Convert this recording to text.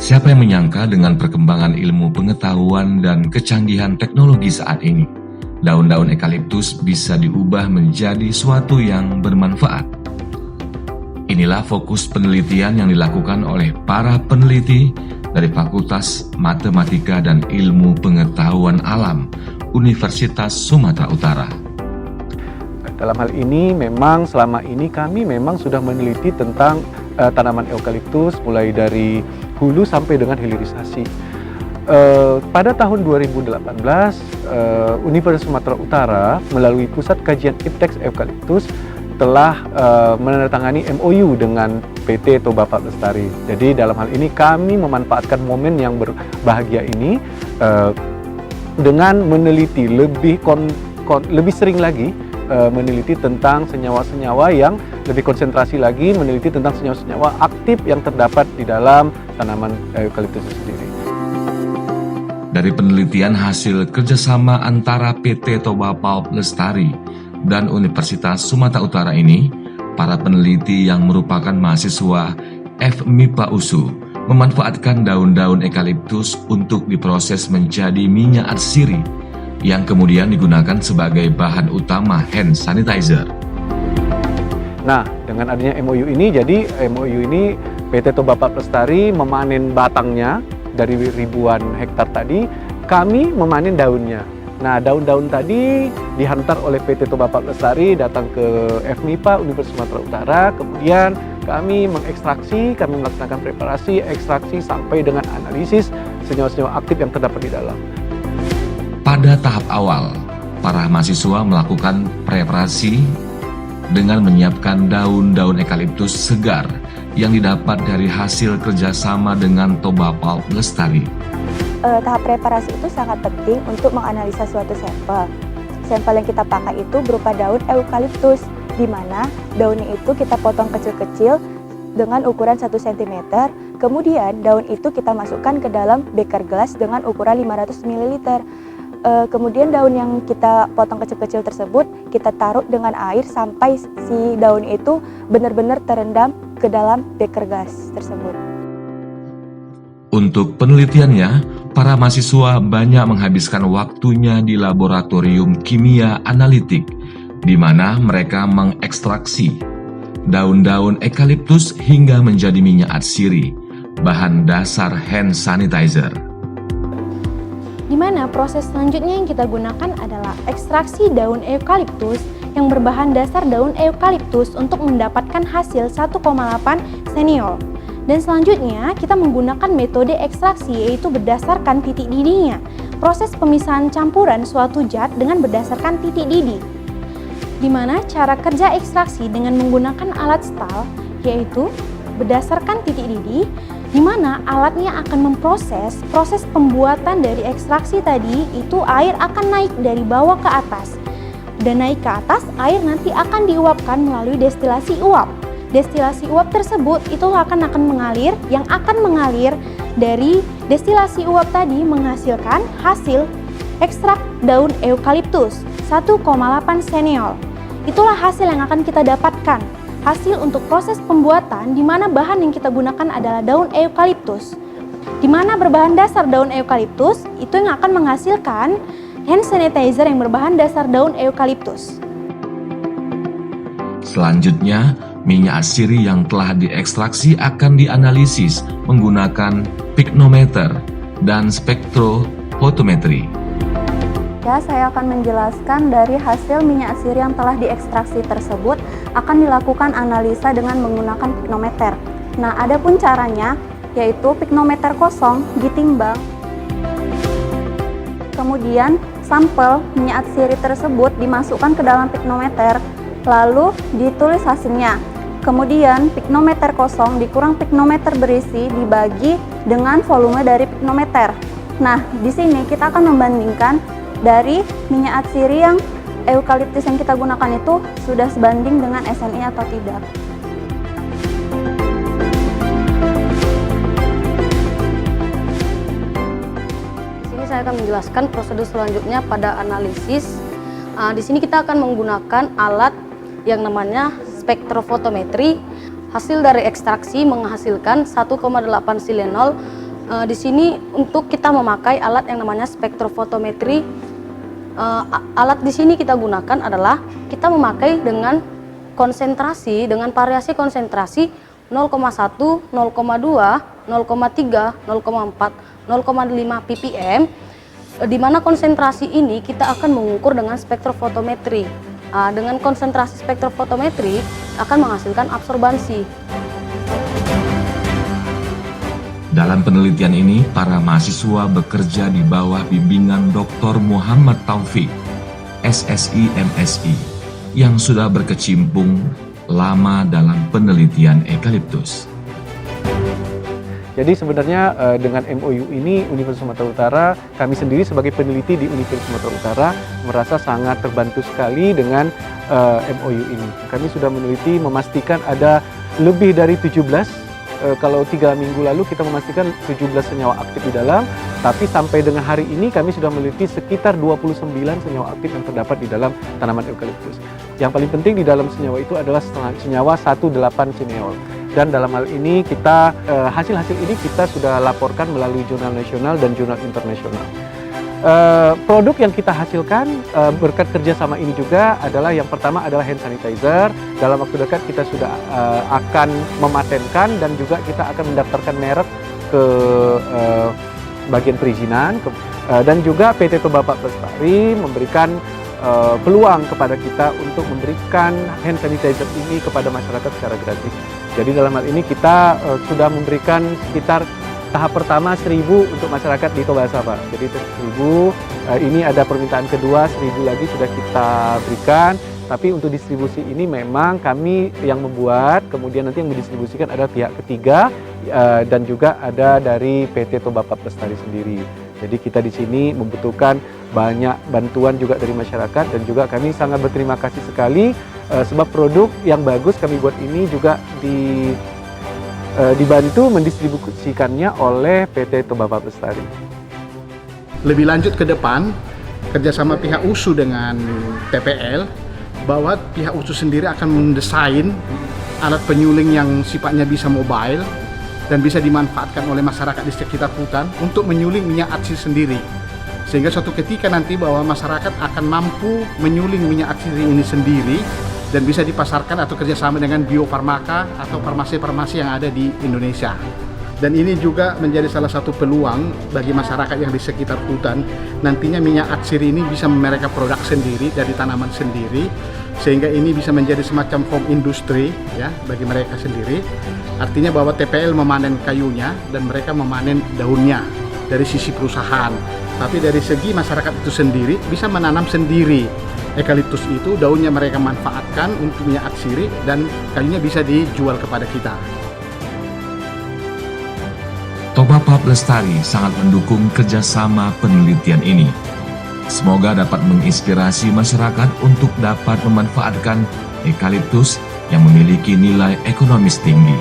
Siapa yang menyangka dengan perkembangan ilmu pengetahuan dan kecanggihan teknologi saat ini, daun-daun eukaliptus bisa diubah menjadi suatu yang bermanfaat. Inilah fokus penelitian yang dilakukan oleh para peneliti dari Fakultas Matematika dan Ilmu Pengetahuan Alam Universitas Sumatera Utara. Dalam hal ini memang selama ini kami memang sudah meneliti tentang tanaman eukaliptus mulai dari hulu sampai dengan hilirisasi. Pada tahun 2018, Universitas Sumatera Utara melalui Pusat Kajian Ipteks Eukaliptus telah menandatangani MOU dengan PT Toba Pulp Lestari. Jadi dalam hal ini kami memanfaatkan momen yang berbahagia ini dengan meneliti lebih sering lagi meneliti tentang senyawa-senyawa yang lebih konsentrasi lagi, meneliti tentang senyawa-senyawa aktif yang terdapat di dalam tanaman eukaliptus itu sendiri. Dari penelitian hasil kerjasama antara PT Toba Pulp Lestari dan Universitas Sumatera Utara ini, para peneliti yang merupakan mahasiswa FMIPA USU memanfaatkan daun-daun eukaliptus untuk diproses menjadi minyak atsiri yang kemudian digunakan sebagai bahan utama hand sanitizer. Nah, dengan adanya MOU ini, jadi MOU ini PT Toba Pulp Lestari memanen batangnya dari ribuan hektar tadi, kami memanen daunnya. Nah, daun-daun tadi dihantar oleh PT Toba Pulp Lestari datang ke FMIPA Universitas Sumatera Utara, kemudian kami mengekstraksi, kami melaksanakan preparasi, ekstraksi sampai dengan analisis senyawa-senyawa aktif yang terdapat di dalam. Pada tahap awal, para mahasiswa melakukan preparasi dengan menyiapkan daun-daun eukaliptus segar yang didapat dari hasil kerjasama dengan Toba Pulp Lestari. Tahap preparasi itu sangat penting untuk menganalisa suatu sampel. Sampel yang kita pakai itu berupa daun eukaliptus, di mana daunnya itu kita potong kecil-kecil dengan ukuran 1 cm. Kemudian daun itu kita masukkan ke dalam beker gelas dengan ukuran 500 ml. Kemudian daun yang kita potong kecil-kecil tersebut kita taruh dengan air sampai si daun itu benar-benar terendam ke dalam beker gas tersebut. Untuk penelitiannya, para mahasiswa banyak menghabiskan waktunya di laboratorium kimia analitik, di mana mereka mengekstraksi daun-daun eukaliptus hingga menjadi minyak atsiri, bahan dasar hand sanitizer. Di mana proses selanjutnya yang kita gunakan adalah ekstraksi daun eukaliptus yang berbahan dasar daun eukaliptus untuk mendapatkan hasil 1,8 seniol. Dan selanjutnya kita menggunakan metode ekstraksi, yaitu berdasarkan titik didihnya. Proses pemisahan campuran suatu zat dengan berdasarkan titik didih. Di mana cara kerja ekstraksi dengan menggunakan alat stal, yaitu berdasarkan titik didih, di mana alatnya akan memproses proses pembuatan dari ekstraksi tadi, itu air akan naik dari bawah ke atas. Dan naik ke atas, air nanti akan diuapkan melalui destilasi uap. Destilasi uap tersebut itu akan mengalir, yang akan mengalir dari destilasi uap tadi menghasilkan hasil ekstrak daun eukaliptus 1,8 seniol. Itulah hasil yang akan kita dapatkan. Hasil untuk proses pembuatan di mana bahan yang kita gunakan adalah daun eukaliptus. Di mana berbahan dasar daun eukaliptus itu yang akan menghasilkan hand sanitizer yang berbahan dasar daun eukaliptus. Selanjutnya, minyak atsiri yang telah diekstraksi akan dianalisis menggunakan piknometer dan spektrofotometri. Ya, saya akan menjelaskan dari hasil minyak atsiri yang telah diekstraksi tersebut akan dilakukan analisa dengan menggunakan piknometer. Nah, ada pun caranya, yaitu piknometer kosong ditimbang. Kemudian, sampel minyak atsiri tersebut dimasukkan ke dalam piknometer, lalu ditulis hasilnya. Kemudian piknometer kosong dikurang piknometer berisi dibagi dengan volume dari piknometer. Nah, di sini kita akan membandingkan dari minyak atsiri yang eukaliptus yang kita gunakan itu sudah sebanding dengan SNI atau tidak. Di sini saya akan menjelaskan prosedur selanjutnya pada analisis. Di sini kita akan menggunakan alat yang namanya spektrofotometri. Hasil dari ekstraksi menghasilkan 1,8 silenol Di sini untuk kita memakai alat yang namanya spektrofotometri. Alat di sini kita gunakan adalah kita memakai dengan konsentrasi, dengan variasi konsentrasi 0,1, 0,2, 0,3, 0,4, 0,5 ppm, di mana konsentrasi ini kita akan mengukur dengan spektrofotometri. Dengan konsentrasi spektrofotometri akan menghasilkan absorbansi. Dalam penelitian ini, para mahasiswa bekerja di bawah bimbingan Dr. Muhammad Taufik, SSI MSI, yang sudah berkecimpung lama dalam penelitian eukaliptus. Jadi sebenarnya dengan MOU ini Universitas Sumatera Utara, kami sendiri sebagai peneliti di Universitas Sumatera Utara merasa sangat terbantu sekali dengan MOU ini. Kami sudah meneliti memastikan ada lebih dari 17, kalau 3 minggu lalu kita memastikan 17 senyawa aktif di dalam, tapi sampai dengan hari ini kami sudah meneliti sekitar 29 senyawa aktif yang terdapat di dalam tanaman eukaliptus. Yang paling penting di dalam senyawa itu adalah senyawa 1,8-sineol. Dan dalam hal ini kita hasil-hasil ini kita sudah laporkan melalui jurnal nasional dan jurnal internasional. Produk yang kita hasilkan berkat kerjasama ini juga adalah yang pertama adalah hand sanitizer. Dalam waktu dekat kita sudah akan mematenkan dan juga kita akan mendaftarkan merek ke bagian perizinan. Dan juga PT Toba Pak Lestari memberikan peluang kepada kita untuk memberikan hand sanitizer ini kepada masyarakat secara gratis. Jadi dalam hal ini kita sudah memberikan sekitar tahap pertama 1.000 untuk masyarakat di Tobasa, Pak. Jadi 1.000, ini ada permintaan kedua 1.000 lagi sudah kita berikan. Tapi untuk distribusi ini memang kami yang membuat, kemudian nanti yang mendistribusikan adalah pihak ketiga dan juga ada dari PT Toba Pak Lestari sendiri. Jadi kita di sini membutuhkan banyak bantuan juga dari masyarakat dan juga kami sangat berterima kasih sekali sebab produk yang bagus kami buat ini juga dibantu mendistribusikannya oleh PT Toba Pak Lestari. Lebih lanjut ke depan, kerjasama pihak USU dengan TPL, bahwa pihak USU sendiri akan mendesain alat penyuling yang sifatnya bisa mobile dan bisa dimanfaatkan oleh masyarakat di sekitar hutan untuk menyuling minyak atsiri sendiri. Sehingga suatu ketika nanti bahwa masyarakat akan mampu menyuling minyak atsiri ini sendiri dan bisa dipasarkan atau kerjasama dengan biofarmaka atau farmasi-farmasi yang ada di Indonesia. Dan ini juga menjadi salah satu peluang bagi masyarakat yang di sekitar hutan. Nantinya minyak atsiri ini bisa mereka produk sendiri dari tanaman sendiri, sehingga ini bisa menjadi semacam home industry ya bagi mereka sendiri. Artinya bahwa TPL memanen kayunya dan mereka memanen daunnya dari sisi perusahaan. Tapi dari segi masyarakat itu sendiri bisa menanam sendiri eukaliptus itu, daunnya mereka manfaatkan untuk minyak atsiri dan kayunya bisa dijual kepada kita. Toba Pak Lestari sangat mendukung kerjasama penelitian ini. Semoga dapat menginspirasi masyarakat untuk dapat memanfaatkan eukaliptus yang memiliki nilai ekonomis tinggi.